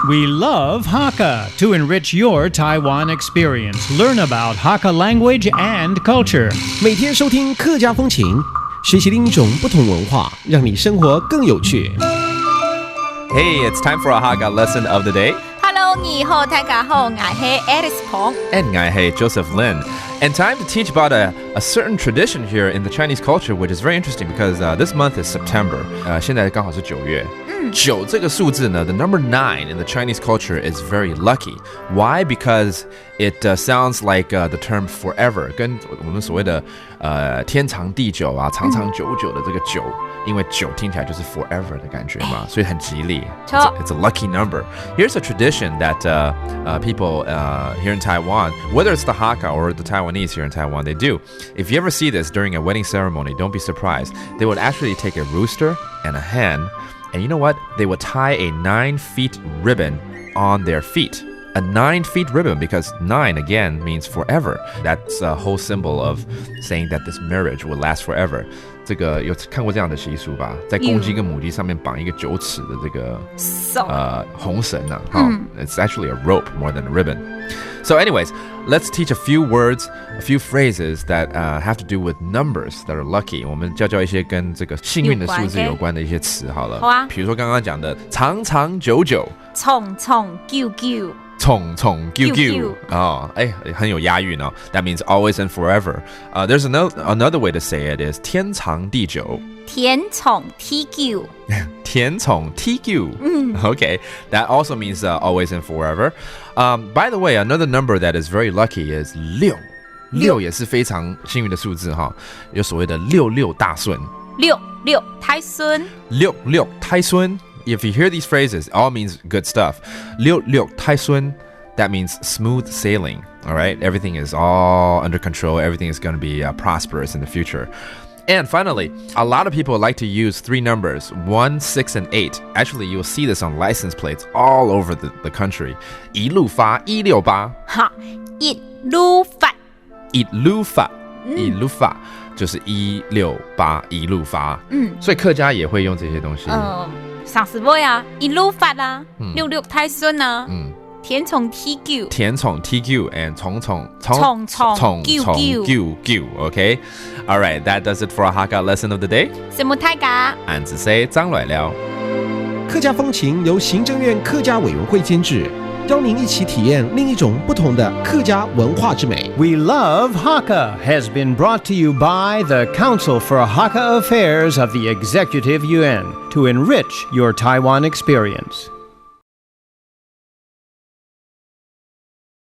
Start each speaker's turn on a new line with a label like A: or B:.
A: We love Hakka to enrich your Taiwan experience. Learn about Hakka language and culture.
B: 每天收听客家风情，学习另一种不同文化，让你生活更有趣。
C: Hey, it's time for a Hakka lesson of the day.
D: Hello, 你好，大家好，我是 Alice Pong.
C: And I Joseph Lin. And time to teach about a certain tradition here in the Chinese culture, which is very interesting because this month is September. 现在刚好是9月。9这个数字呢 the number 9 in the Chinese culture is very lucky. Why? Because it sounds like the term forever. 跟我们所谓的天长地久啊，长长久久的这个久，因为9听起来就是 forever 的感觉嘛，所以很吉利。It's a lucky number. Here's a tradition that people here in Taiwan, whether it's the Hakka or the Taiwanese here in Taiwan, they do. If you ever see this during a wedding ceremony, don't be surprised. They would actually take a rooster and a hen, and you know what? They would tie a 9-foot ribbon on their feet. A 9-foot ribbon, because 9 again means forever. That's a whole symbol of saying that this marriage will last forever. 这个有看过这样的习俗吧？在公鸡跟母鸡上面绑一个9尺的这个红绳啊。It's actually a rope more than a ribbon. So anyways, let's teach a few words, a few phrases that have to do with numbers that are lucky. 我们教一些跟这个幸运的数字有关的一些词好了。
D: 好啊。
C: 比如说刚刚讲的长长久久，
D: 长长久久。
C: 冲冲 Q 哦，很有押韵哦。That means always and forever. There's another way to say it is 天长地久。
D: 天长地久。
C: 天长地久。Okay, that also means always and forever. By the way, another number that is very lucky is 6。6也是非常幸运的数字哈，有所谓的66大顺。
D: 66太顺。
C: 66太顺。If you hear these phrases, it all means good stuff. 66太顺, that means smooth sailing. All right, everything is all under control. Everything is going to be prosperous in the future. And finally, a lot of people like to use 3 numbers, 1, 6, and 8. Actually, you'll see this on license plates all over the country. 一路发168。
D: 哈，一路发。
C: 一路发，一路发。就是168一路发，所以客家也会用这些东西。
D: 上次我呀，一路发啦，66太顺啦，天长地久，
C: 天长地久 and 冲久。Okay, all right, that does it for our Hakka lesson of the day.
D: 什么大家？
C: 俺只say 张来了。
B: 客家风情由行政院客家委员会监制，邀您一起体验另一种不同的客家文化之美。
A: We Love Hakka has been brought to you by the Council for Hakka Affairs of the Executive Yuan to enrich your Taiwan experience.